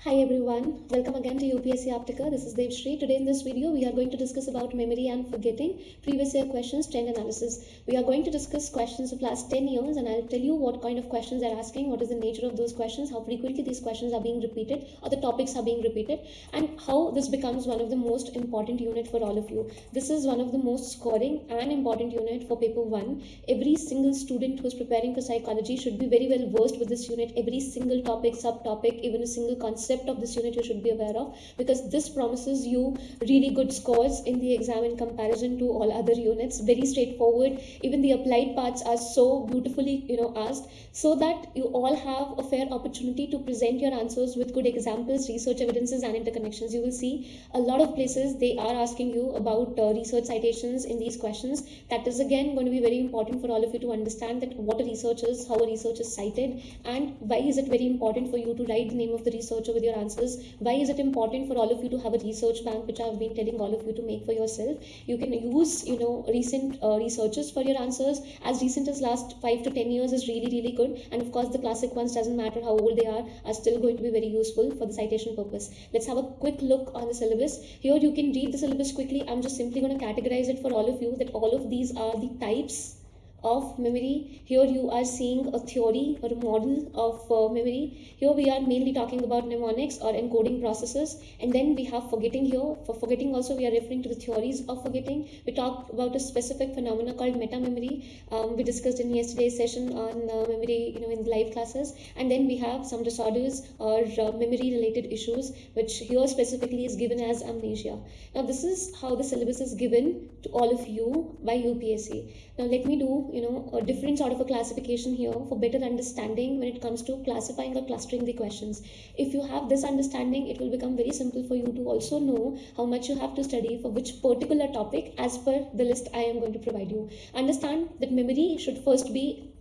Hi everyone, welcome again to UPSC Aptica. This is Devshri. Today in this video we are going to discuss about memory and forgetting, previous year questions, trend analysis. We are going to discuss questions of last 10 years and I'll tell you what kind of questions they're asking, what is the nature of those questions, how frequently these questions are being repeated or the topics are being repeated, and how this becomes one of the most important unit for all of you. This is one of the most scoring and important unit for paper 1. Every single student who is preparing for psychology should be very well versed with this unit. Every single topic, subtopic, even a single concept of this unit you should be aware of, because this promises you really good scores in the exam in comparison to all other units. Very straightforward. Even the applied parts are so beautifully asked, so that you all have a fair opportunity to present your answers with good examples, research evidences and interconnections. You will see a lot of places they are asking you about research citations in these questions. That is again going to be very important for all of you to understand that what a research is, how a research is cited, and why is it very important for you to write the name of the researcher with your answers. Why is it important for all of you to have a research bank, which I have been telling all of you to make for yourself. You can use recent researches for your answers. As recent as last 5 to 10 years is really good, and of course the classic ones, doesn't matter how old they are still going to be very useful for the citation purpose. Let's have a quick look on the syllabus. Here you can read the syllabus quickly. I'm just simply going to categorize it for all of you, that all of these are the types of memory. Here you are seeing a theory or a model of memory. Here we are mainly talking about mnemonics or encoding processes, and then we have forgetting. Here for forgetting also we are referring to the theories of forgetting. We talked about a specific phenomena called meta memory. We discussed in yesterday's session on memory in live classes. And then we have some disorders or memory related issues, which here specifically is given as amnesia. Now this is how the syllabus is given to all of you by UPSC. Now let me do a different sort of a classification here for better understanding when it comes to classifying or clustering the questions. If you have this understanding, it will become very simple for you to also know how much you have to study for which particular topic as per the list I am going to provide you. Understand that memory should first be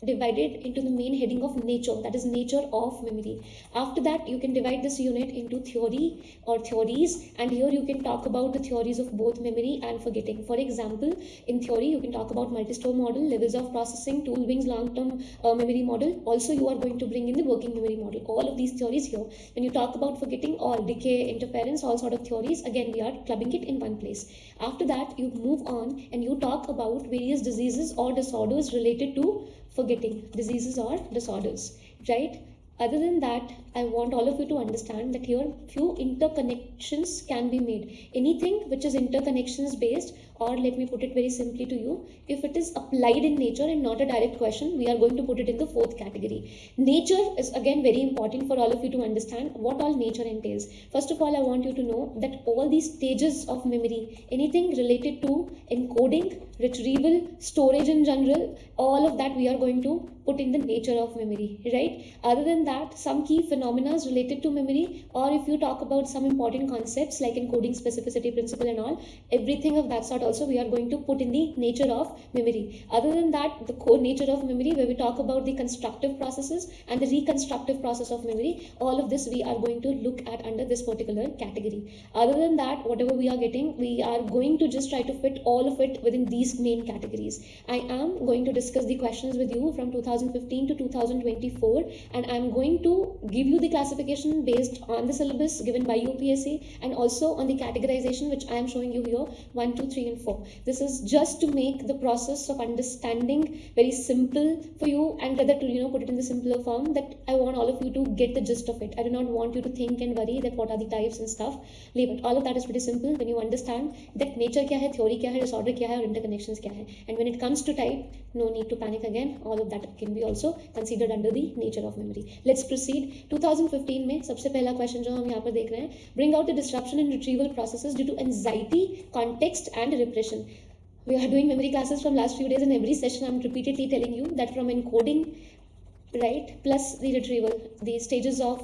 divided into the main heading of nature, that is nature of memory. After that you can divide this unit into theory or theories, and here you can talk about the theories of both memory and forgetting. For example, in theory you can talk about multi-store model, levels of processing, tool wings, long-term memory model. Also you are going to bring in the working memory model. All of these theories here. When you talk about forgetting, all decay, interference, all sort of theories, again we are clubbing it in one place. After that you move on and you talk about various diseases or disorders related to forgetting, diseases or disorders, right? Other than that, I want all of you to understand that here few interconnections can be made. Anything which is interconnections based, or let me put it very simply to you, if it is applied in nature and not a direct question, we are going to put it in the fourth category. Nature is again very important for all of you to understand what all nature entails. First of all, I want you to know that all these stages of memory, anything related to encoding, retrieval, storage in general, all of that we are going to put in the nature of memory, right? Other than that, some key phenomena related to memory, or if you talk about some important concepts like encoding specificity principle and all, everything of that sort also we are going to put in the nature of memory. Other than that, the core nature of memory, where we talk about the constructive processes and the reconstructive process of memory, all of this we are going to look at under this particular category. Other than that, whatever we are getting, we are going to just try to fit all of it within these main categories. I am going to discuss the questions with you from 2015 to 2024, and I'm going to give you the classification based on the syllabus given by UPSC and also on the categorization which I am showing you here, 1, 2, 3 and 4. This is just to make the process of understanding very simple for you, and rather to put it in the simpler form, that I want all of you to get the gist of it. I do not want you to think and worry that what are the types and stuff. Leave it. All of that is pretty simple when you understand that nature kya hai, theory kya hai, disorder kya hai, or interconnections kya hai. And when it comes to type, no need to panic again. All of that can be also considered under the nature of memory. Let's proceed. 2015 में सबसे पहला question जो हम यहाँ पर देख रहे हैं, bring out the disruption in retrieval processes due to anxiety, context and repression. We are doing memory classes from last few days, and every session I'm repeatedly telling you that from encoding, right, plus the retrieval, the stages of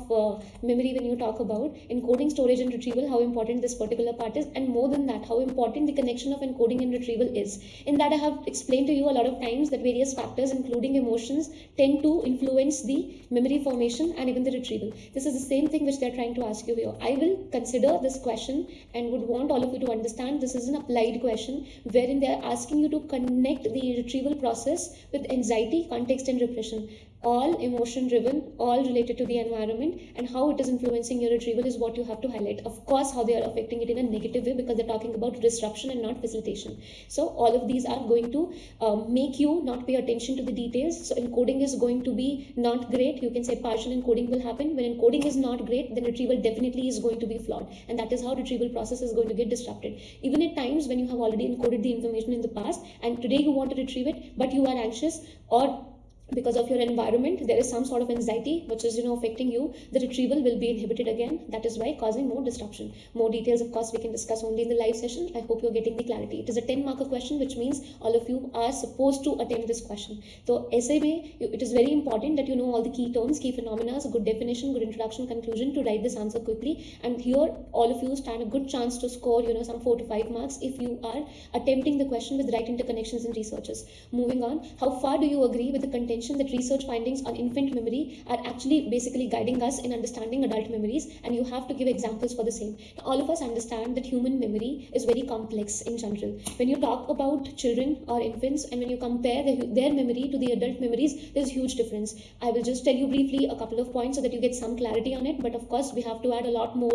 memory, when you talk about encoding, storage and retrieval, how important this particular part is, and more than that, how important the connection of encoding and retrieval is. In that I have explained to you a lot of times that various factors including emotions tend to influence the memory formation and even the retrieval. This is the same thing which they are trying to ask you here. I will consider this question and would want all of you to understand this is an applied question wherein they are asking you to connect the retrieval process with anxiety, context and repression. all emotion driven, all related to the environment, and how it is influencing your retrieval is what you have to highlight. Of course, how they are affecting it in a negative way, because they're talking about disruption and not facilitation. So all of these are going to make you not pay attention to the details. So encoding is going to be not great. You can say partial encoding will happen. When encoding is not great, then retrieval definitely is going to be flawed, and that is how retrieval process is going to get disrupted. Even at times when you have already encoded the information in the past and today you want to retrieve it, but you are anxious, or because of your environment there is some sort of anxiety which is affecting you, the retrieval will be inhibited again. That is why causing more disruption. More details of course we can discuss only in the live session. I hope you're getting the clarity. It is a 10 marker question, which means all of you are supposed to attempt this question. So essay mein, it is very important that you know all the key terms, key phenomena, a good definition, good introduction, conclusion to write this answer quickly. And here all of you stand a good chance to score some 4 to 5 marks if you are attempting the question with right interconnections and researches. Moving on, how far do you agree with the contention that research findings on infant memory are actually basically guiding us in understanding adult memories, and you have to give examples for the same. Now, all of us understand that human memory is very complex in general. When you talk about children or infants and when you compare their memory to the adult memories, there's huge difference. I will just tell you briefly a couple of points so that you get some clarity on it, but of course we have to add a lot more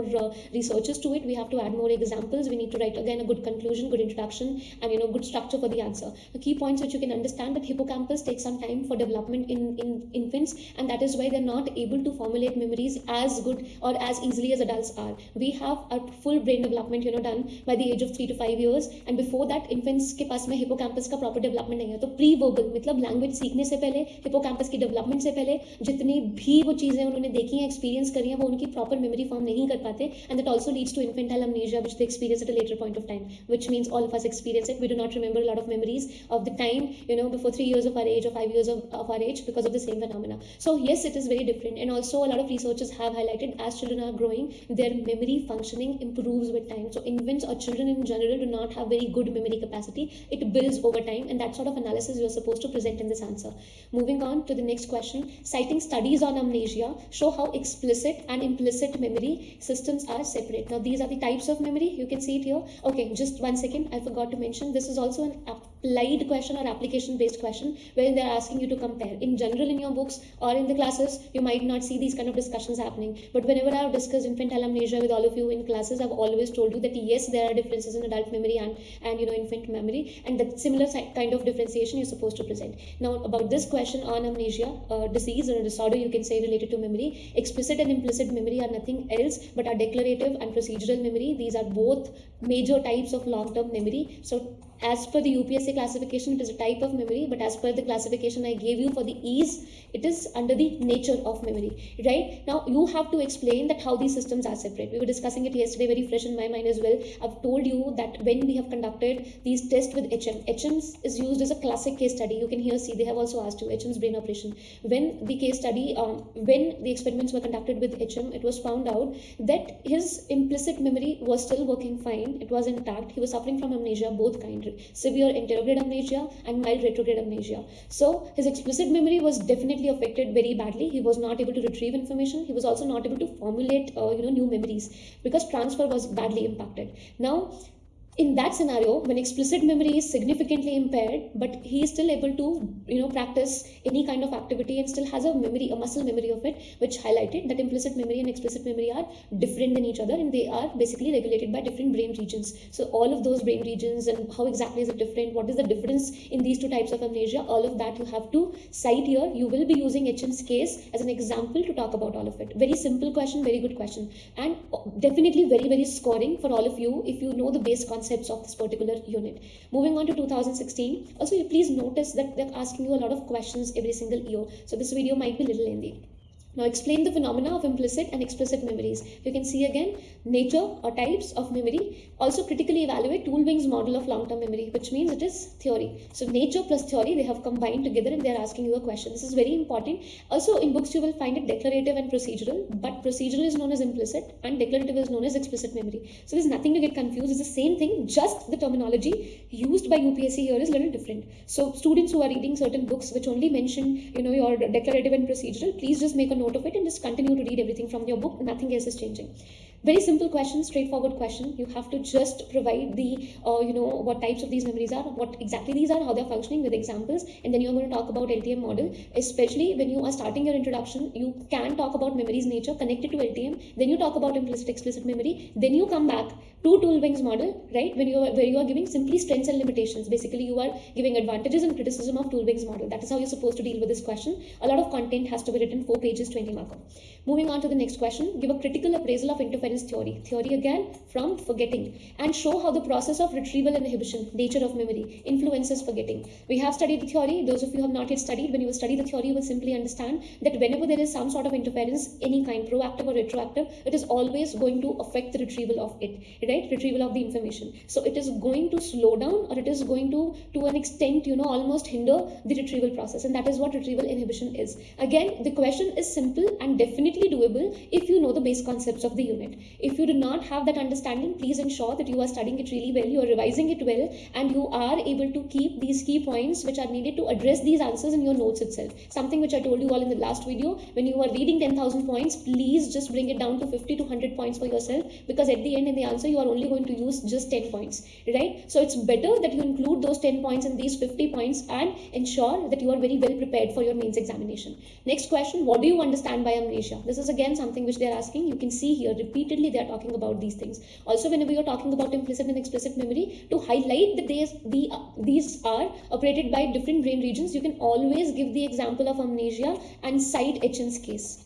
researches to it. We have to add more examples. We need to write again a good conclusion, good introduction, and good structure for the answer. The key points which you can understand, that hippocampus takes some time for development in infants, and that is why they're not able to formulate memories as good or as easily as adults are. We have a full brain development done by the age of 3 to 5 years, and before that infants के पास में hippocampus का proper development नहीं है. तो pre verbal मतलब language सीखने से पहले, हिपोकैम्पस की डेवलपमेंट से पहले जितनी भी वो चीज़ें उन्होंने देखी हैं, एक्सपीरियंस करी हैं, वो उनकी प्रॉपर मेमोरी फॉर्म नहीं कर पाते. And that also leads to infantile amnesia, which they experience at a later point of time, which means all of us experience it. We do not remember a lot of memories of the time before 3 years of our age or 5 years of our age, because of the same phenomena. So yes, it is very different, and also a lot of researchers have highlighted as children are growing, their memory functioning improves with time. So infants or children in general do not have very good memory capacity. It builds over time, and that sort of analysis you are supposed to present in this answer. Moving on to the next question, citing studies on amnesia show how explicit and implicit memory systems are separate. Now these are the types of memory. You can see it here. Okay, just 1 second, I forgot to mention this is also an applied question or application based question, where they are asking you to compare. In general, in your books or in the classes, you might not see these kind of discussions happening, but whenever I have discussed infantile amnesia with all of you in classes, I've always told you that yes, there are differences in adult memory and infant memory, and that similar kind of differentiation you're supposed to present. Now about this question on amnesia, disease or disorder you can say related to memory, explicit and implicit memory are nothing else but are declarative and procedural memory. These are both major types of long-term memory. So as per the UPSC classification, it is a type of memory, but as per the classification I gave you for the ease, it is under the nature of memory. Right now you have to explain that how these systems are separate. We were discussing it yesterday, very fresh in my mind as well. I've told you that when we have conducted these tests with HM is used as a classic case study. You can here see they have also asked you HM's brain operation. When the case study, when the experiments were conducted with HM, it was found out that his implicit memory was still working fine. It was intact. He was suffering from amnesia, both kind, severe anterograde amnesia and mild retrograde amnesia. So his explicit memory was definitely affected very badly. He was not able to retrieve information. He was also not able to formulate new memories, because transfer was badly impacted. Now in that scenario, when explicit memory is significantly impaired, but he is still able to practice any kind of activity and still has a memory, a muscle memory of it, which highlighted that implicit memory and explicit memory are different than each other, and they are basically regulated by different brain regions. So all of those brain regions and how exactly is it different, what is the difference in these two types of amnesia, all of that you have to cite here. You will be using HM's case as an example to talk about all of it. Very simple question, very good question, and definitely very, very scoring for all of you if you know the base concepts of this particular unit. Moving on to 2016. Also, you please notice that they're asking you a lot of questions every single year, so this video might be a little lengthy. Now explain the phenomena of implicit and explicit memories. You can see again nature or types of memory. Also critically evaluate Toulving's model of long-term memory, which means it is theory. So nature plus theory, they have combined together and they are asking you a question. This is very important. Also in books you will find it declarative and procedural, but procedural is known as implicit and declarative is known as explicit memory. So there's nothing to get confused. It's the same thing, just the terminology used by UPSC here is a little different. So students who are reading certain books which only mention your declarative and procedural, please just make a note of it and just continue to read everything from your book. Nothing else is changing. Very simple question, straightforward question. You have to just provide the, what types of these memories are, what exactly these are, how they're functioning with examples, and then you're going to talk about LTM model. Especially when you are starting your introduction, you can talk about memory's nature connected to LTM, then you talk about implicit explicit memory, then you come back to Toulbing's model, right? Where you are giving simply strengths and limitations. Basically, you are giving advantages and criticism of Toulbing's model. That is how you're supposed to deal with this question. A lot of content has to be written, 4 pages, 20 marker. Moving on to the next question, give a critical appraisal of interference theory. Theory again from forgetting, and show how the process of retrieval and inhibition, nature of memory, influences forgetting. We have studied the theory. Those of you who have not yet studied, when you study the theory, you will simply understand that whenever there is some sort of interference, any kind, proactive or retroactive, it is always going to affect the retrieval of it, right? Retrieval of the information. So it is going to slow down, or it is going to an extent, almost hinder the retrieval process, and that is what retrieval inhibition is. Again, the question is simple and definitely doable if you know the base concepts of the unit. If you do not have that understanding, please ensure that you are studying it really well, you are revising it well, and you are able to keep these key points which are needed to address these answers in your notes itself. Something which I told you all in the last video, when you are reading 10,000 points, please just bring it down to 50 to 100 points for yourself, because at the end in the answer you are only going to use just 10 points, right? So it's better that you include those 10 points in these 50 points and ensure that you are very well prepared for your mains examination. Next question, what do you understand by amnesia? This is again something which they are asking. You can see here repeatedly they are talking about these things. Also, whenever you are talking about implicit and explicit memory, to highlight that these are operated by different brain regions, you can always give the example of amnesia and cite Etchen's case.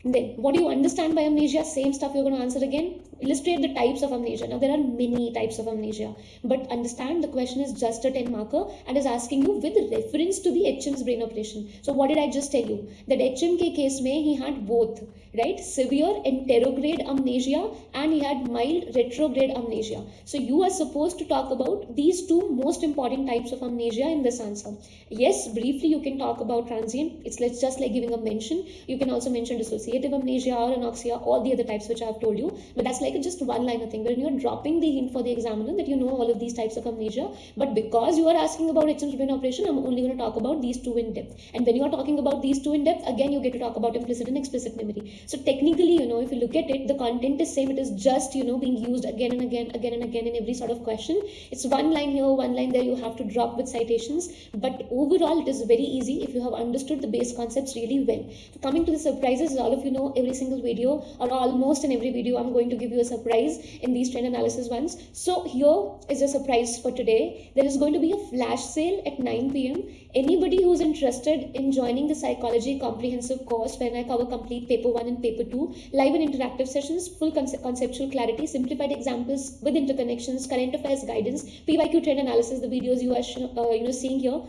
Then, what do you understand by amnesia? Same stuff you're going to answer again. Illustrate the types of amnesia. Now, there are many types of amnesia, but understand the question is just a 10 marker and is asking you with reference to the Etchen's brain operation. So, what did I just tell you? That Etchen ke case mein he had both, right? Severe anterograde amnesia and he had mild retrograde amnesia. So, you are supposed to talk about these two most important types of amnesia in this answer. Yes, briefly you can talk about transient. It's just like giving a mention. You can also mention dissociative amnesia or anoxia, all the other types which I have told you, but that's like a just one-liner thing when you're dropping the hint for the examiner that you know all of these types of amnesia. But because you are asking about Etchen's brain operation, I'm only going to talk about these two in depth. And when you are talking about these two in depth, again you get to talk about implicit and explicit memory. So technically, if you look at it, the content is same. It is just being used again and again in every sort of question. It's one line here, one line there. You have to drop with citations, but overall it is very easy if you have understood the base concepts really well. So coming to the surprises, all of you know every single video or almost in every video I'm going to give you a surprise in these trend analysis ones. So here is a surprise for today. There is going to be a flash sale at 9 p.m. Anybody who's interested in joining the psychology comprehensive course, when I cover complete paper 1 and paper 2, live and interactive sessions, full conceptual clarity, simplified examples with interconnections, current affairs guidance, PYQ trend analysis, the videos you are seeing here,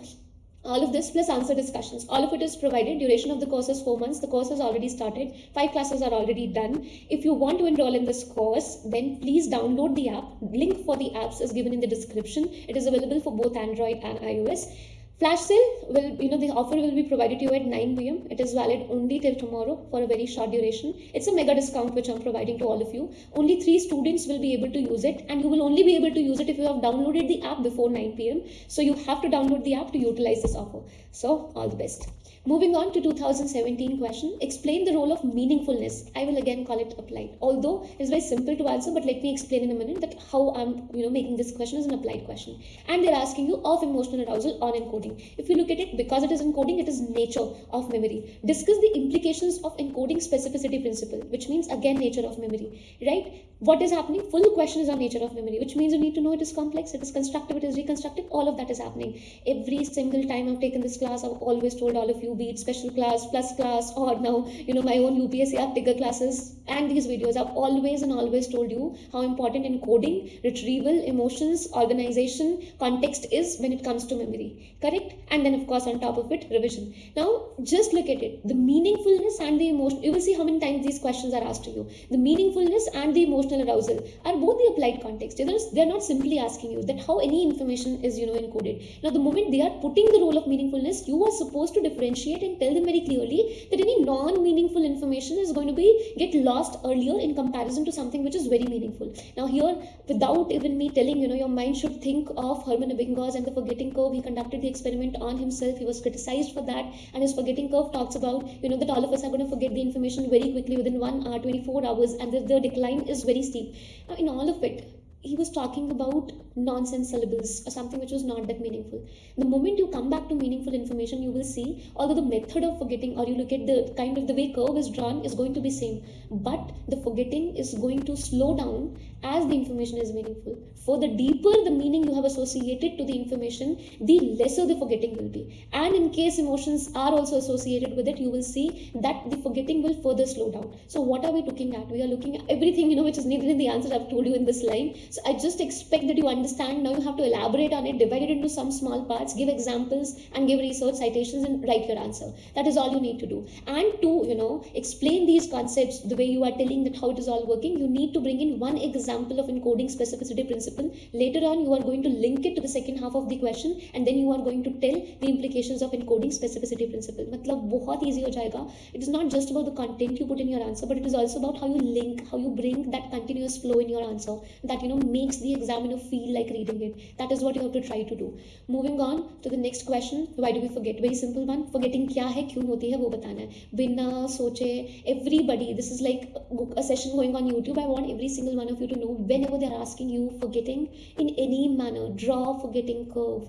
all of this plus answer discussions, all of it is provided. Duration of the course is 4 months. The course has already started. 5 classes are already done. If you want to enroll in this course, then please download the app. Link for the apps is given in the description. It is available for both Android and iOS. Flash sale will, the offer will be provided to you at 9 p.m. It is valid only till tomorrow for a very short duration. It's a mega discount which I'm providing to all of you. Only 3 students will be able to use it, and you will only be able to use it if you have downloaded the app before 9 p.m. So you have to download the app to utilize this offer. So all the best. Moving on to 2017 question, explain the role of meaningfulness. I will again call it applied. Although it's very simple to answer, but let me explain in a minute that how I'm making this question as an applied question. And they're asking you of emotional arousal on encoding. If you look at it, because it is encoding, it is nature of memory. Discuss the implications of encoding specificity principle, which means again nature of memory, right? What is happening? Full question is on nature of memory, which means you need to know it is complex, it is constructive, it is reconstructive, all of that is happening. Every single time I've taken this class, I've always told all of you, be it special class, plus class, or now, my own UPSC Aptica classes and these videos, I've always told you how important encoding, retrieval, emotions, organization, context is when it comes to memory, correct? And then of course on top of it, revision. Now just look at it, the meaningfulness and the emotion, you will see how many times these questions are asked to you. The meaningfulness and the emotional arousal are both the applied context. They're not simply asking you that how any information is encoded. Now the moment they are putting the role of meaningfulness, you are supposed to differentiate and tell them very clearly that any non-meaningful information is going to get lost earlier in comparison to something which is very meaningful. Now here, without even me telling, your mind should think of Hermann Ebbinghaus and the forgetting curve. He conducted the experiment on himself. He was criticized for that, and his forgetting curve talks about, that all of us are going to forget the information very quickly within 1 hour, 24 hours, and the decline is very steep. Now, in all of it, he was talking about nonsense syllables or something which was not that meaningful. The moment you come back to meaningful information, you will see, although the method of forgetting, or you look at the kind of the way curve is drawn, is going to be same, but the forgetting is going to slow down as the information is meaningful. For the deeper the meaning you have associated to the information, the lesser the forgetting will be. And in case emotions are also associated with it, you will see that the forgetting will further slow down. So what are we looking at? We are looking at everything, which is needed in the answer I've told you in this line. So I just expect that you understand. Now you have to elaborate on it, divide it into some small parts, give examples and give research citations and write your answer. That is all you need to do. And to, explain these concepts the way you are telling that how it is all working, you need to bring in one example of encoding specificity principle. Later on, you are going to link it to the second half of the question, and then you are going to tell the implications of encoding specificity principle. मतलब बहुत easy हो जाएगा. It is not just about the content you put in your answer, but it is also about how you link, how you bring that continuous flow in your answer that makes the examiner feel like reading it. That is what you have to try to do. Moving on to the next question. Why do we forget? Very simple one. Forgetting क्या है, क्यों होती है, वो बताना है. बिना सोचे, everybody, this is like a session going on YouTube. I want every single one of you to know, whenever they are asking you forgetting in any manner, draw forgetting curve.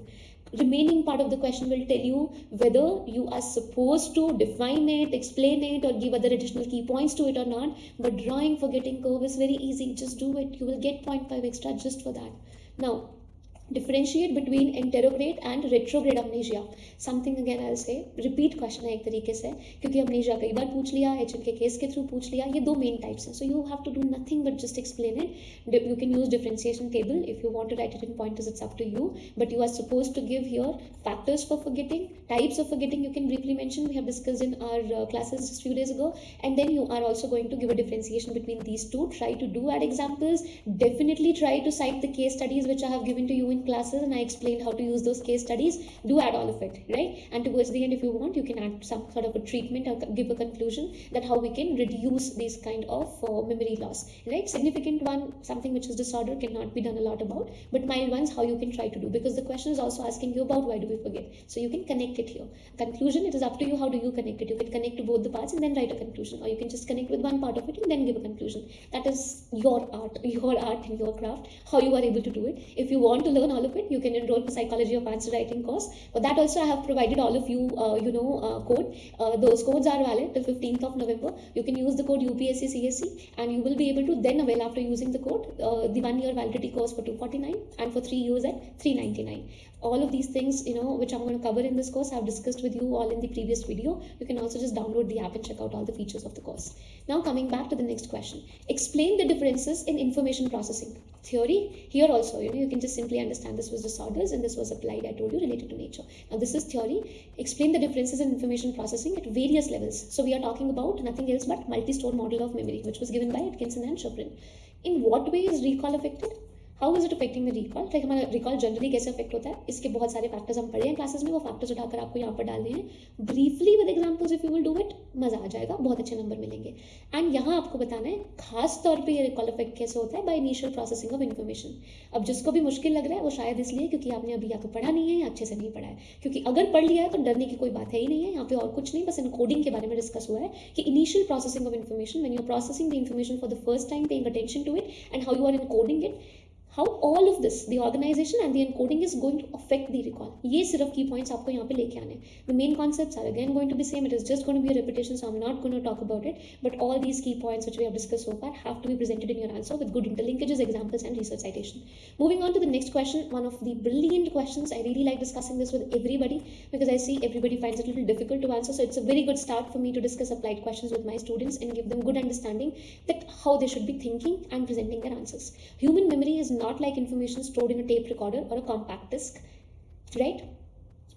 Remaining part of the question will tell you whether you are supposed to define it, explain it, or give other additional key points to it or not. But drawing forgetting curve is very easy. Just do it. You will get 0.5 extra just for that. Now, differentiate between anterograde and retrograde amnesia. Something again I'll say, repeat question है एक तरीके से, क्योंकि amnesia कई बार पूछ लिया, HM के case के थ्रू पूछ लिया. ये दो main types हैं. So you have to do nothing but just explain it. You can use differentiation table if you want to write it in pointers. It's up to you. But you are supposed to give here factors for forgetting, types of forgetting you can briefly mention. We have discussed in our classes just a few days ago. And then you are also going to give a differentiation between these two. Try to do add examples. Definitely try to cite the case studies which I have given to you in classes, and I explained how to use those case studies. Do add all of it, right? And towards the end, if you want, you can add some sort of a treatment or give a conclusion that how we can reduce these kind of memory loss, right? Significant one, something which is disorder, cannot be done a lot about, but mild ones, how you can try to do, because the question is also asking you about why do we forget. So you can connect it here. Conclusion, it is up to you. How do you connect it? You can connect to both the parts and then write a conclusion, or you can just connect with one part of it and then give a conclusion. That is your art and your craft, how you are able to do it. If you want to learn all of it, you can enroll for Psychology of Answer Writing course. For that also, I have provided all of you, code. Those codes are valid till 15th of November. You can use the code UPSC CSC, and you will be able to then avail, after using the code, the 1 year validity course for 249 and for 3 years at 399. All of these things, which I'm going to cover in this course, I've discussed with you all in the previous video. You can also just download the app and check out all the features of the course. Now coming back to the next question. Explain the differences in information processing. Theory, here also, you can just simply understand this was disorders and this was applied, I told you, related to nature. Now this is theory. Explain the differences in information processing at various levels. So we are talking about nothing else but multi-store model of memory, which was given by Atkinson and Choprin. In what way is recall affected? How is it affecting the recall? Like हमारा recall generally कैसे affect होता है, इसके बहुत सारे factors हम पढ़े हैं क्लासेस में. वो फैक्टर्स उठाकर आपको यहाँ पर डालने हैं briefly with examples. If you will do it, मजा आ जाएगा, बहुत अच्छे नंबर मिलेंगे. एंड यहाँ आपको बताना है खास तौर पे ये रिकॉल अफेक्ट कैसे होता है, by initial processing of information. अब जिसको भी मुश्किल लग रहा है वो शायद इसलिए क्योंकि आपने अभी या तो पढ़ा नहीं है या अच्छे से नहीं पढ़ा है. क्योंकि अगर पढ़ लिया है तो डरने की कोई बात है ही नहीं है. यहाँ पे और कुछ नहीं, बस इनकोडिंग के बारे में डिस्कस हुआ है कि initial processing of information, when you are processing the information for the first time, paying attention to it and how you are encoding it, how all of this, the organization and the encoding, is going to affect the recall. ये सिर्फ key points आपको यहाँ पे लेके आने. The main concepts are again going to be same. It is just going to be a repetition, so I'm not going to talk about it. But all these key points which we have discussed so far have to be presented in your answer with good interlinkages, examples, and research citation. Moving on to the next question, one of the brilliant questions. I really like discussing this with everybody because I see everybody finds it a little difficult to answer. So it's a very good start for me to discuss applied questions with my students and give them good understanding that how they should be thinking and presenting their answers. Human memory is not like information stored in a tape recorder or a compact disc, right?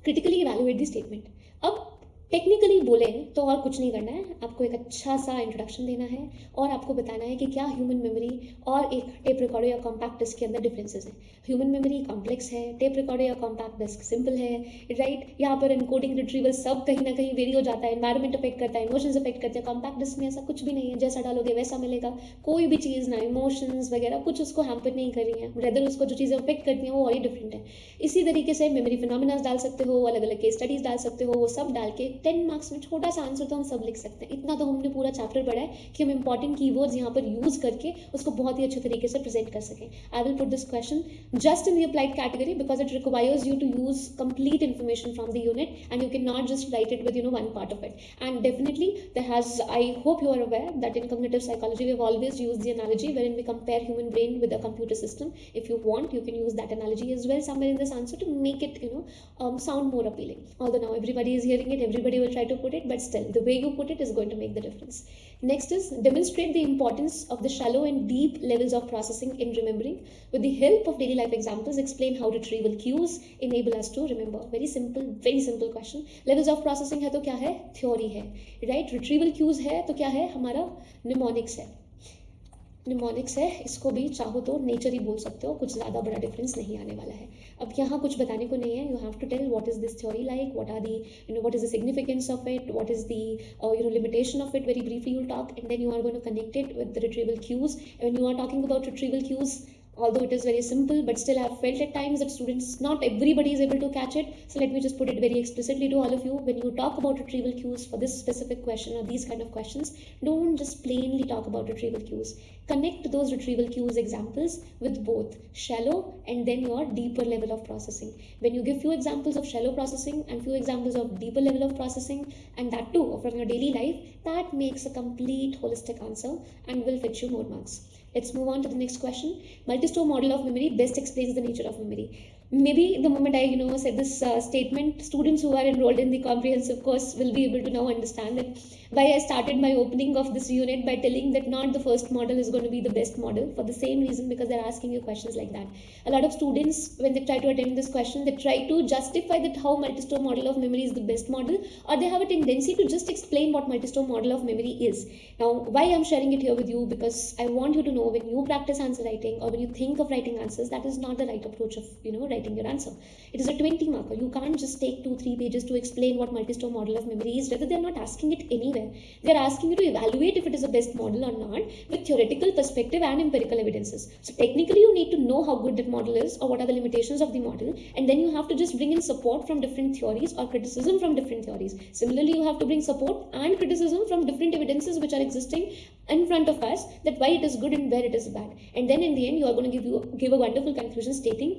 Critically evaluate the statement. अब technically बोले तो और कुछ नहीं करना है, आपको एक अच्छा सा इंट्रोडक्शन देना है और आपको बताना है कि क्या ह्यूमन मेमोरी और एक टेप रिकॉर्डर या कॉम्पैक्ट डिस्क के अंदर डिफरेंसेस हैं. ह्यूमन मेमोरी कॉम्प्लेक्स है, टेप रिकॉर्डर या कॉम्पैक्ट डिस्क सिंपल है, राइट? यहाँ पर एनकोडिंग रिट्रीवल सब कहीं ना कहीं वेरी हो जाता है, एनवायरमेंट अफेक्ट करता है, इमोशंस अफेक्ट करते हैं. कॉम्पैक्ट डिस्क में ऐसा कुछ भी नहीं है, जैसा डालोगे वैसा मिलेगा, कोई भी चीज़ ना इमोशंस वगैरह कुछ उसको हैम्पर नहीं कर रही है, रेदर उसको जो चीज़ें अफेक्ट करती हैं वो और ही डिफरेंट है. इसी तरीके से मेमोरी फिनोमिना डाल सकते हो, अलग अलग केस स्टडीज डाल सकते हो, वो सब डाल के 10 मार्क्स में छोटा सा आंसर तो हम सब लिख सकते हैं, इतना तो हमने पूरा चैप्टर पढ़ा है कि हम इंपॉर्टेंट कीवर्ड्स यहाँ पर यूज करके उसको बहुत ही अच्छे तरीके से प्रेजेंट कर सकें. I will put this question just in the applied category because it requires you to use complete information from the unit and you cannot just write it with one part of it. And definitely I hope you are aware that in cognitive psychology we have always used the analogy wherein we compare human brain with a computer system. If you want, you can use that analogy as well somewhere in this answer to make it sound more appealing. Although now everybody is hearing it, everybody will try to put it, but still the way you put it is going to make the difference. Next is demonstrate the importance of the shallow and deep levels of processing in remembering. With the help of daily life examples, explain how retrieval cues enable us to remember. Very simple question. Levels of processing है तो क्या है? Theory है, right? Retrieval cues है तो क्या है? हमारा mnemonics है. निमोनिक्स है, इसको भी चाहो तो नेचर ही बोल सकते हो, कुछ ज़्यादा बड़ा डिफरेंस नहीं आने वाला है. अब यहाँ कुछ बताने को नहीं है. You have to tell what is this theory like, what are the what is the significance of it, what is the limitation of it. Very briefly you will talk and then you are going to connect it with the retrieval cues. When you are talking about retrieval cues, although it is very simple, but still I have felt at times that students, not everybody is able to catch it. So let me just put it very explicitly to all of you. When you talk about retrieval cues for this specific question or these kind of questions, don't just plainly talk about retrieval cues. Connect those retrieval cues examples with both shallow and then your deeper level of processing. When you give few examples of shallow processing and few examples of deeper level of processing, and that too from your daily life, that makes a complete holistic answer and will fetch you more marks. Let's move on to the next question. Multi-store model of memory best explains the nature of memory. Maybe the moment I said this statement, students who are enrolled in the comprehensive course will be able to now understand that why I started my opening of this unit by telling that not the first model is going to be the best model, for the same reason because they're asking you questions like that. A lot of students, when they try to attempt this question, they try to justify that how multi-store model of memory is the best model, or they have a tendency to just explain what multi-store model of memory is. Now, why I'm sharing it here with you, because I want you to know when you practice answer writing or when you think of writing answers, that is not the right approach of writing your answer. It is a 20 marker. You can't just take 2-3 pages to explain what multi-store model of memory is. Rather, they're not asking it anywhere. They're asking you to evaluate if it is a best model or not with theoretical perspective and empirical evidences. So technically you need to know how good that model is or what are the limitations of the model, and then you have to just bring in support from different theories or criticism from different theories. Similarly, you have to bring support and criticism from different evidences which are existing in front of us, that why it is good and where it is bad. And then in the end you are going to give a wonderful conclusion stating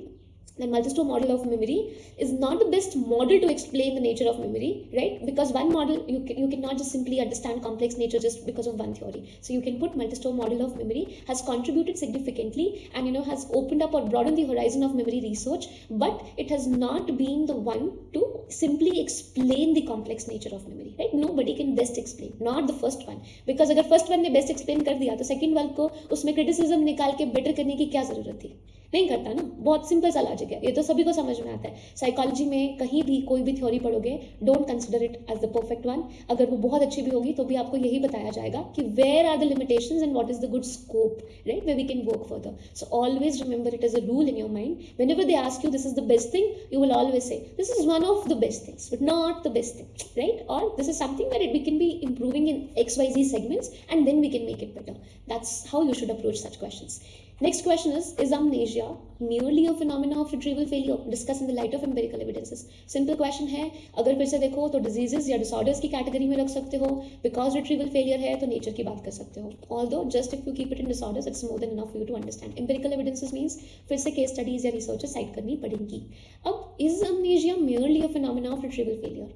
that multi-store model of memory is not the best model to explain the nature of memory, right? Because one model, you cannot just simply understand complex nature just because of one theory. So you can put multi-store model of memory has contributed significantly and has opened up or broadened the horizon of memory research, but it has not been the one to simply explain the complex nature of memory, right? Nobody can best explain, not the first one, because अगर first one ने best explain कर दिया तो second one को उसमें criticism निकाल के better करने की क्या जरूरत थी? नहीं करता ना. बहुत सिंपल सा लॉजिक है, ये तो सभी को समझ में आता है. साइकोलॉजी में कहीं भी कोई भी थ्योरी पढ़ोगे, don't consider it as the perfect one. अगर वो बहुत अच्छी भी होगी तो भी आपको यही बताया जाएगा कि where are the limitations and what is the good scope, right, where we can work further. So always remember it is a rule in your mind. Whenever they ask you this is the best thing, you will always say this is one of the best things but not the best thing, right? Or this is something that we can be improving in XYZ segments and then we can make it better. That's how you should approach such questions. Next question is amnesia merely a phenomena of retrieval failure? Discuss in the light of empirical evidences. Simple question है. अगर फिर से देखो तो diseases या disorders की category में रख सकते हो. Because retrieval failure है तो nature की बात कर सकते हो. Although just if you keep it in disorders, it's more than enough for you to understand. Empirical evidences means फिर से case studies या research cite करनी पड़ेंगी. अब is amnesia merely a phenomena of retrieval failure?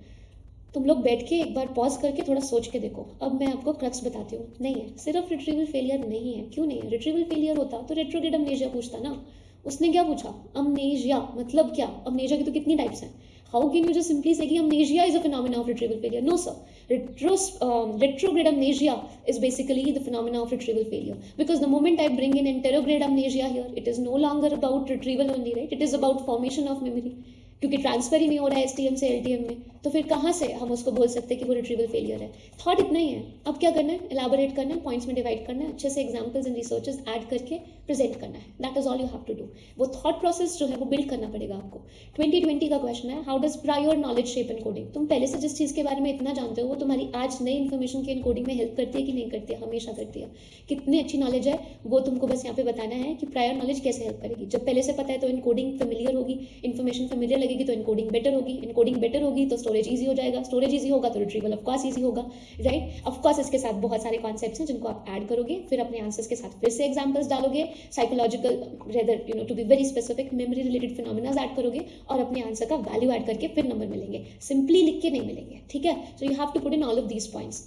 तुम लोग बैठ के एक बार पॉज करके थोड़ा सोच के देखो. अब मैं आपको क्रक्स बताती हूँ. नहीं है, सिर्फ रिट्रीवल फेलियर नहीं है. क्यों नहीं है? रिट्रीवल फेलियर होता तो रेट्रोग्रेड अमनेशिया पूछता ना. उसने क्या पूछा? अमनेशिया मतलब क्या? अमनेशिया की तो कितनी टाइप्स हैं. How can you just simply say कि amnesia is a phenomenon of retrieval failure? No, sir. Retrograde amnesia is basically the phenomenon of retrieval failure. Because the moment I bring in anterograde amnesia here, it is no longer about retrieval only, right? It is about formation of memory. क्योंकि transfer ही नहीं हो रहा है STM से LTM में, तो फिर कहाँ से हम उसको बोल सकते हैं कि वो रिट्रीवल फेलियर है? थॉट इतना ही है. अब क्या करना है? एलाबोरेट करना है, पॉइंट्स में डिवाइड करना है, अच्छे से एग्जांपल्स एंड रिसर्चेस ऐड करके प्रेजेंट करना है. That is all you have to do. वो थॉट प्रोसेस जो है वो बिल्ड करना पड़ेगा आपको. 2020 का क्वेश्चन है, how does prior knowledge shape encoding? तुम पहले से जिस चीज़ के बारे में इतना जानते हो वो तुम्हारी आज नई इन्फॉर्मेशन की एनकोडिंग में हेल्प करती है कि नहीं करती है? हमेशा करती है. कितनी अच्छी नॉलेज है वो तुमको बस यहाँ पे बताना है कि प्रायर नॉलेज कैसे हेल्प करेगी. जब पहले से पता है तो एनकोडिंग फेमिलियर होगी, इन्फॉर्मेशन फेमिलियर लगेगी, लगेगी तो इनकोडिंग बेटर होगी, इनकोडिंग बेटर होगी तो स्टोरेज ईजी हो जाएगा, स्टोरेज ईजी होगा तो रिट्रीवल ऑफ कोर्स ईजी होगा, राइट। ऑफ कोर्स इसके साथ बहुत सारे कॉन्सेप्ट्स हैं जिनको आप ऐड करोगे, फिर अपने आंसर्स के साथ फिर से एग्जाम्पल्स डालोगे, psychological rather to be very specific memory related phenomenas add करोगे और अपने आंसर का वैल्यू ऐड करके फिर नंबर मिलेंगे, सिंपली लिख के नहीं मिलेंगे, ठीक है। So you have to put in all of these points.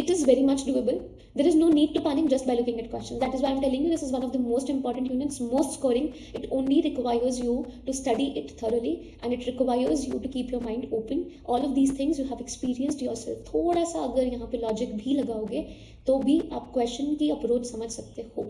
It is very much doable. There is no need to panic just by looking at questions. That is why I'm telling you this is one of the most important units, most scoring. It only requires you to study it thoroughly and it requires you to keep your mind open. All of these things you have experienced yourself. थोड़ा सा अगर यहाँ पे logic भी लगाओगे तो भी आप क्वेश्चन की अप्रोच समझ सकते हो.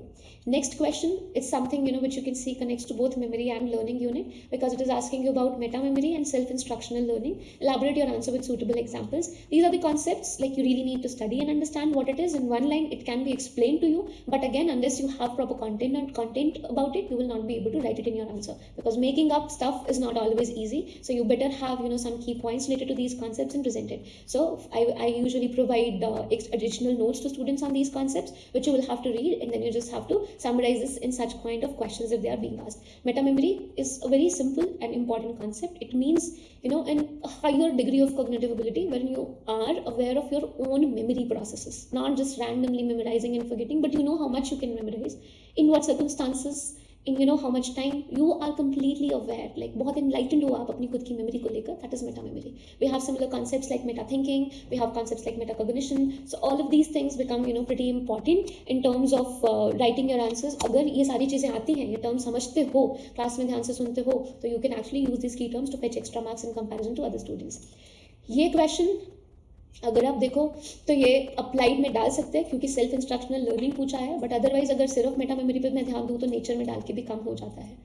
Next question is something which you can see connects to both memory and learning unit because it is asking you about meta memory and self-instructional learning. Elaborate your answer with suitable examples. These are the concepts like you really need to study and understand what it is. In one line it can be explained to you, but again unless you have proper content about it, you will not be able to write it in your answer because making up stuff is not always easy. So you better have some key points related to these concepts and present it. So I usually provide additional notes to students on these concepts which you will have to read, and then you just have to summarize this in such kind of questions if they are being asked. Meta memory is a very simple and important concept. It means an higher degree of cognitive ability when you are aware of your own memory processes, not just randomly memorizing and forgetting, but you know how much you can memorize, in what circumstances, in how much time. You are completely aware, like बहुत enlightened हो आप अपनी खुद की memory को लेकर. That is meta memory. We have similar concepts like meta thinking, we have concepts like metacognition. So all of these things become pretty important in terms of writing your answers. अगर ये सारी चीज़ें आती हैं, ये terms समझते हो, class में ध्यान से सुनते हो, तो you can actually use these key terms to fetch extra marks in comparison to other students. ये question अगर आप देखो तो ये अप्लाइड में डाल सकते हैं क्योंकि सेल्फ इंस्ट्रक्शनल लर्निंग पूछा है, बट अदरवाइज अगर सिर्फ मेटा मेमोरी पे मैं ध्यान दूँ तो नेचर में डाल के भी काम हो जाता है.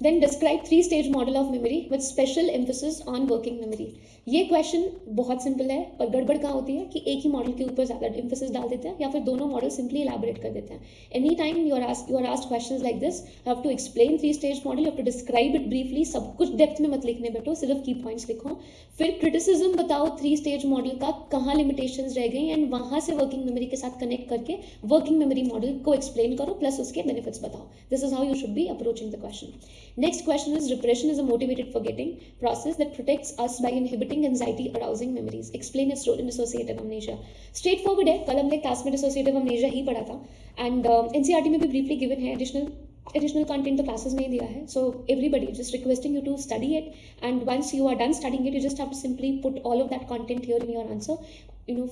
Then describe 3-stage model of memory with special emphasis on working memory. ये क्वेश्चन बहुत सिंपल है, पर गड़बड़ कहाँ होती है कि एक ही मॉडल के ऊपर ज़्यादा एम्फेसिस डाल देते हैं या फिर दोनों मॉडल सिंपली इलैबोरेट कर देते हैं. Any time you are asked questions like this, you have to explain 3-stage model, you have to describe it briefly. सब कुछ डेप्थ में मत लिखने बैठो, सिर्फ की पॉइंट्स लिखो. फिर क्रिटिसिज्म बताओ 3-stage मॉडल का कहाँ लिमिटेशंस रह गई एंड वहाँ से वर्किंग मेमोरी के साथ कनेक्ट करके वर्किंग मेमोरी मॉडल को एक्सप्लेन करो प्लस उसके बेनिफिट्स बताओ. This is how you should be approaching the question. Next question is repression is a motivated forgetting process that protects us by inhibiting anxiety arousing memories. Explain its role in dissociative amnesia. Straightforward है, कल हमने class में dissociative amnesia ही पढ़ा था and NCERT में भी briefly given है. Additional content तो classes में ही दिया है. So everybody just requesting you to study it, and once you are done studying it, you just have to simply put all of that content here in your answer.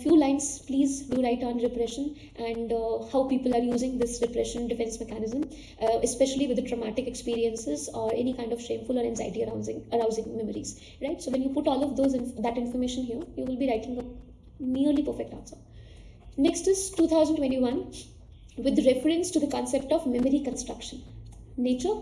Few lines please do write on repression and how people are using this repression defense mechanism, especially with the traumatic experiences or any kind of shameful or anxiety arousing memories, right? So when you put all of that information here, you will be writing a nearly perfect answer. Next is 2021 with reference to the concept of memory construction. Nature.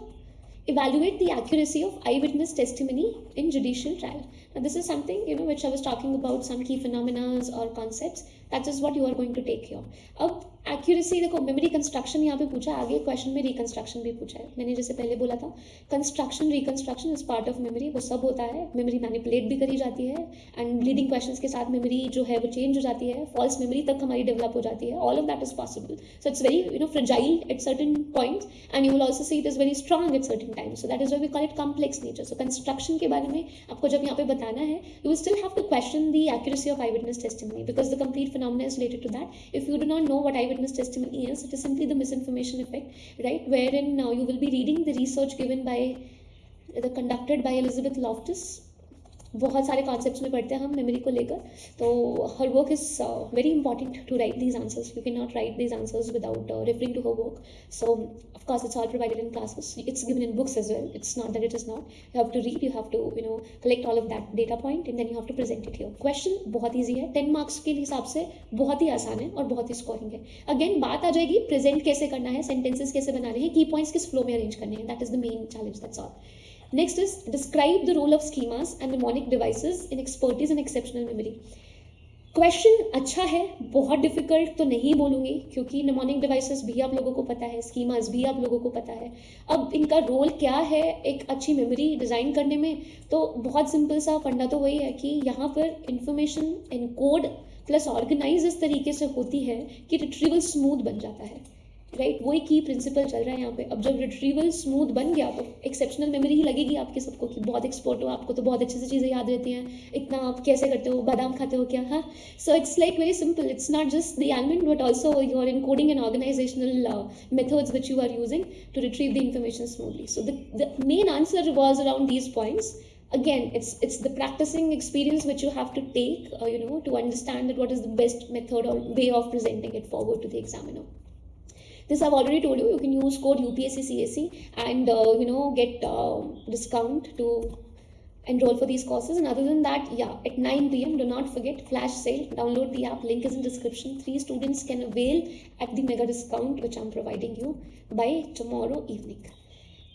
Evaluate the accuracy of eyewitness testimony in judicial trial. Now this is something which I was talking about, some key phenomena or concepts. That is what you are going to take here. अब accuracy देखो, memory construction यहाँ पे पूछा, आगे question में reconstruction भी पूछा है. मैंने जैसे पहले बोला था construction reconstruction is part of memory, वो सब होता है. memory manipulate भी करी जाती है and leading questions के साथ memory जो है वो change हो जाती है, false memory तक हमारी develop हो जाती है. All of that is possible. So it's very fragile at certain points and you will also see it is very strong at certain times. So that is why we call it complex nature. So construction के बारे में आपको जब यहाँ पे बताना है, you will still have to question the accuracy of eyewitness testimony because the complete phenomena is related to that. If you do not know what eyewitness testimony is, it is simply the misinformation effect, right? Wherein now you will be reading the research given by conducted by Elizabeth Loftus. बहुत सारे concepts में पढ़ते हैं हम memory को लेकर, तो her work is very important to write these answers. You can not write these answers without referring to her work. So of course it's all provided in classes, it's given in books as well. It's not that it is not. You have to read, you have to collect all of that data point and then you have to present it here. Question बहुत easy है, 10 marks के हिसाब से बहुत ही आसान है और बहुत ही स्कोरिंग है. अगेन बात आ जाएगी प्रेजेंट कैसे करना है, सेंटेंसेस कैसे बनाने हैं, की पॉइंट्स किस फ्लो में अरेंज करने हैं. That is the main challenge. That's all. Next is describe the role of schemas and mnemonic devices in expertise and exceptional memory. Question अच्छा है, बहुत डिफिकल्ट तो नहीं बोलूँगी क्योंकि mnemonic devices भी आप लोगों को पता है, schemas भी आप लोगों को पता है. अब इनका रोल क्या है एक अच्छी मेमोरी डिज़ाइन करने में, तो बहुत सिंपल सा फंडा तो वही है कि यहाँ पर इंफॉर्मेशन एनकोड प्लस ऑर्गेनाइज इस तरीके से होती है कि रिट्रीवल स्मूथ बन जाता है. राइट, वही की प्रिंसिपल चल रहा है यहाँ पे। अब जब रिट्रीवल स्मूथ बन गया तो एक्सेप्शनल मेमोरी ही लगेगी आपके सबको कि बहुत एक्सपर्ट हो, आपको तो बहुत अच्छे से चीज़ें याद रहती हैं, इतना आप कैसे करते हो, बादाम खाते हो क्या? हाँ, so it's like very simple, it's not just the element but also your encoding and organisational methods which you are using to retrieve the information smoothly. So the main answer revolves around these points. Again, it's the practicing experience which you have to take, to understand that what is the best method or way of presenting it forward to the examiner. This I've already told you. You can use code UPSC CSE and get discount to enroll for these courses. And other than that, yeah, at 9 p.m. do not forget flash sale. Download the app. Link is in description. 3 students can avail at the mega discount which I'm providing you by tomorrow evening.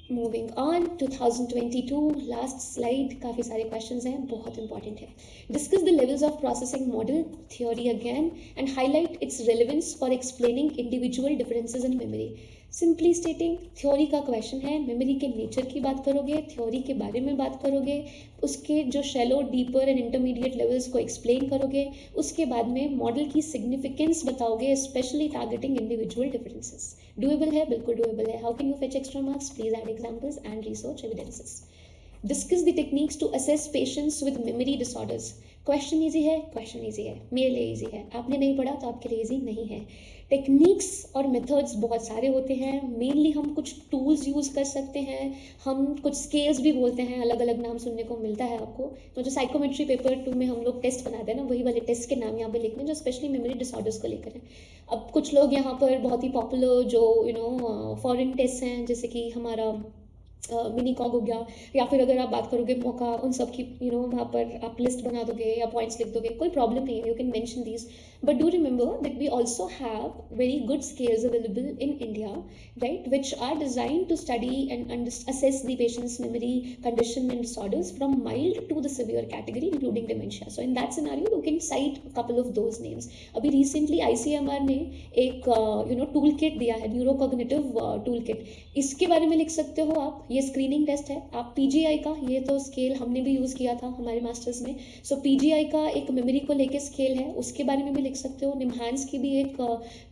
Moving on, 2022 last slide, काफ़ी सारे questions हैं, बहुत important है. Discuss the levels of processing model theory again and highlight it's relevance for explaining individual differences in memory. Simply स्टेटिंग, theory का question है, memory के nature की बात करोगे, थ्योरी के बारे में बात करोगे, उसके जो shallow, deeper and intermediate levels को एक्सप्लेन करोगे, उसके बाद में मॉडल की सिग्निफिकेंस बताओगे, specially targeting individual differences. Doable है, बिल्कुल डूएबल है. How can you fetch extra marks? Please add examples and research evidences. Discuss the techniques to assess patients with memory disorders. Question easy है, question easy है, मेरे लिए easy है, आपने नहीं पढ़ा तो आपके लिए ईजी नहीं है. टेक्निक्स और मेथड्स बहुत सारे होते हैं. मेनली हम कुछ टूल्स यूज़ कर सकते हैं, हम कुछ स्केल्स भी बोलते हैं, अलग अलग नाम सुनने को मिलता है आपको. तो जो साइकोमेट्री पेपर 2 में हम लोग टेस्ट बनाते हैं ना, वही वाले टेस्ट के नाम यहाँ पे लिखने जो स्पेशली मेमोरी डिसऑर्डर्स को लेकर हैं. अब कुछ लोग यहाँ पर बहुत ही पॉपुलर जो फॉरेन टेस्ट हैं, जैसे कि हमारा मिनी कॉग हो गया, या फिर अगर आप बात करोगे मौका, उन सब की वहाँ पर आप लिस्ट बना दोगे या पॉइंट्स लिख दोगे, कोई प्रॉब्लम नहीं है, you can mention these. But do remember that we also have very good scales available in India, right, which are designed to study and assess the patient's memory condition and disorders from mild to the severe category including dementia. So in that scenario you can cite a couple of those names. अभी recently ICMR ने एक tool kit दिया है, neurocognitive tool kit. इसके बारे में लिख सकते हो आप. ये स्क्रीनिंग टेस्ट है. आप PGI का, ये तो स्केल हमने भी यूज़ किया था हमारे मास्टर्स में. सो PGI का एक मेमोरी को लेके स्केल है, उसके बारे में भी लिख सकते हो. निम्हांस की भी एक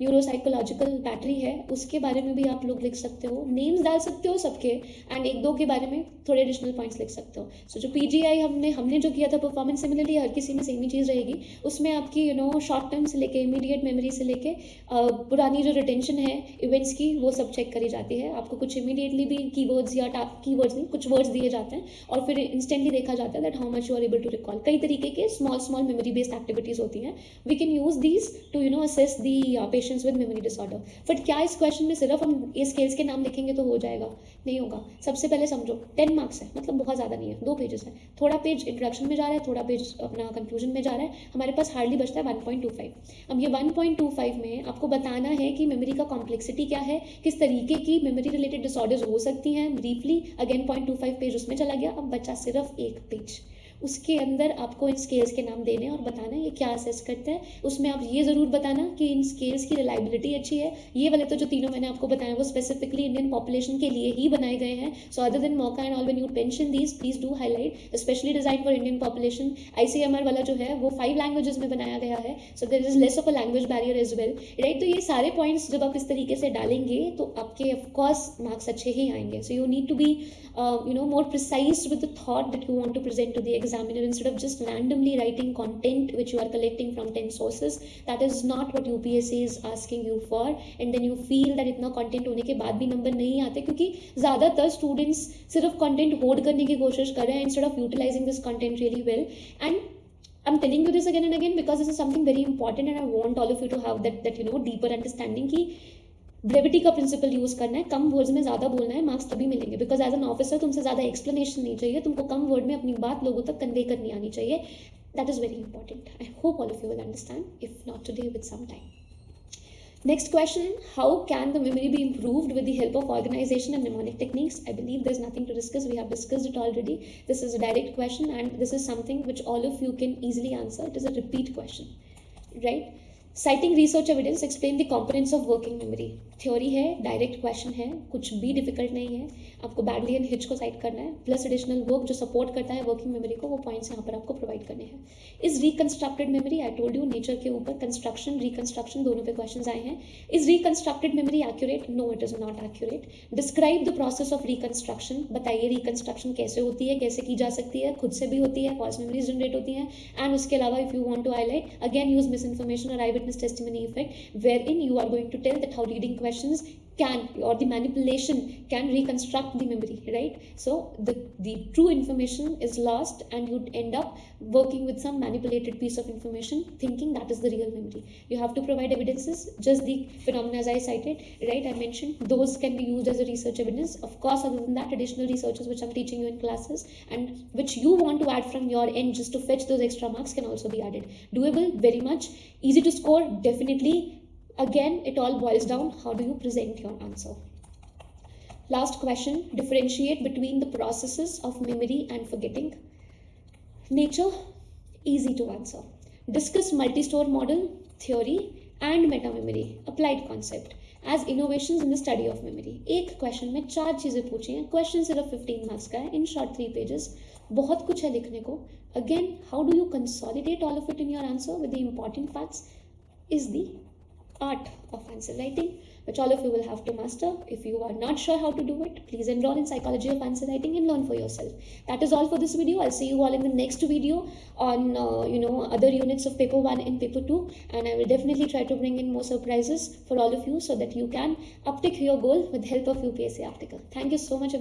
न्यूरोसाइकोलॉजिकल बैटरी है, उसके बारे में भी आप लोग लिख सकते हो. नेम्स डाल सकते हो सबके, एंड एक दो के बारे में थोड़े एडिशनल पॉइंट्स लिख सकते हो. सो जो PGI हमने जो किया था परफॉर्मेंस, सिमिलरली हर किसी में सेम ही चीज़ रहेगी. उसमें आपकी शॉर्ट टर्म से लेके इमीडिएट मेमोरी से लेके पुरानी जो रिटेंशन है इवेंट्स की, वो सब चेक करी जाती है. आपको कुछ इमीडिएटली भी कीवर्ड्स या कीवर्ड्स नहीं, कुछ वर्ड्स दिए जाते हैं और फिर इंस्टेंटली देखा जाता है that how much you are able to recall. कई तरीके के स्मॉल मेमोरी बेस्ड एक्टिविटीज़ होती हैं. We can use these to assess the patients with memory disorder. बट क्या इस क्वेश्चन में सिर्फ हम ये स्केल्स के नाम लिखेंगे तो हो जाएगा? नहीं होगा. सबसे पहले समझो 10 मार्क्स है, मतलब बहुत ज़्यादा नहीं है, 2 पेजेस है. थोड़ा पेज इंट्रोडक्शन में जा रहा है, थोड़ा पेज अपना कंक्लूजन में जा रहा है. हमारे पास हार्डली बचता है 1.25. अब ये 1.25 में आपको बताना है कि मेमोरी का कॉम्प्लेक्सिटी क्या है, किस तरीके की मेमोरी रिलेटेड डिसऑर्डर्स हो सकती हैं ब्रीफली. अगेन 0.25 पेज उसमें चला गया. अब बचा सिर्फ एक पेज. उसके अंदर आपको इन स्केल्स के नाम देने और बताना ये क्या असेस करते हैं. उसमें आप ये ज़रूर बताना कि इन स्केल्स की रिलायबिलिटी अच्छी है. ये वाले तो जो तीनों मैंने आपको बताया वो स्पेसिफिकली इंडियन पॉपुलेशन के लिए ही बनाए गए हैं. सो अदर देन मौका and all, when you mention these please do highlight specially design for Indian population. ICMR वाला जो है वो 5 लैंग्वेजेस में बनाया गया है. So there is less of a language barrier as well, right. तो ये सारे पॉइंट्स जब आप इस तरीके से डालेंगे तो आपके ऑफकोर्स मार्क्स अच्छे ही आएंगे. So you need to be more precise with the thought that you want to present to the examiner instead of just randomly writing content which you are collecting from 10 sources. That is not what UPSC is asking you for, and then you feel that इतना content होने के बाद भी number नहीं आते क्योंकि ज़्यादातर students सिर्फ content होल्ड करने की कोशिश कर रहे हैं instead of utilizing this content really well. And I'm telling you this again and again because this is something very important and I want all of you to have that deeper understanding कि brevity का principal use करना है. कम words में ज़्यादा बोलना है, marks तभी मिलेंगे. बिकॉज एज एन ऑफिसर तुमसे ज़्यादा एक्सप्लेनेशन नहीं चाहिए, तुमको कम वर्ड में अपनी बात लोगों तक कन्वे करनी आनी चाहिए. That is very important. I hope all of you will understand, if not today with some time. Next question, how can the memory be improved with the help of organization and mnemonic techniques? I believe there's nothing to discuss. We have discussed it already. This is a direct question and this is something which all of you can easily answer. It is a repeat question, right? Citing research evidence, explain the components of working memory. Theory है, direct question है, कुछ भी difficult नहीं है, आपको Baddeley and Hitch को cite करना है, प्लस एडिशनल वर्क जो सपोर्ट करता है वर्किंग मेमोरी को, वो पॉइंट्स यहाँ पर आपको प्रोवाइड करने हैं। Is reconstructed memory, I told you nature के ऊपर कंस्ट्रक्शन रिकंस्ट्रक्शन दोनों पे क्वेश्चन आए हैं। Is reconstructed memory accurate, no it is not accurate. Describe the process of reconstruction, बताइए रिकंस्ट्रक्शन कैसे होती है, कैसे की जा सकती है, खुद से भी होती है, फॉल्स मेमोरीज जनरेट होती हैं। एंड उसके अलावा if you want to highlight, again use misinformation और eyewitness testimony effect, wherein you are going to tell that how reading questions can, or the manipulation can reconstruct the memory, right? So the true information is lost and you end up working with some manipulated piece of information thinking that is the real memory. You have to provide evidences, just the phenomena as I cited, right? I mentioned those can be used as a research evidence. Of course, other than that, additional researches which I'm teaching you in classes and which you want to add from your end just to fetch those extra marks can also be added. Doable, very much easy to score, definitely. Again, it all boils down, how do you present your answer? Last question, differentiate between the processes of memory and forgetting. Nature, easy to answer. Discuss multi-store model, theory and meta memory, applied concept as innovations in the study of memory. एक question में 4 चीजें पूछी हैं, question सिर्फ 15 marks का है, in short 3 pages, बहुत कुछ है लिखने को. Again, how do you consolidate all of it in your answer with the important facts is the art of answer writing, which all of you will have to master. If you are not sure how to do it, please enroll in psychology of answer writing and learn for yourself. That is all for this video. I'll see you all in the next video on other units of paper 1 and paper 2, and I will definitely try to bring in more surprises for all of you so that you can uptick your goal with help of UPSC Aptica. Thank you so much everyone.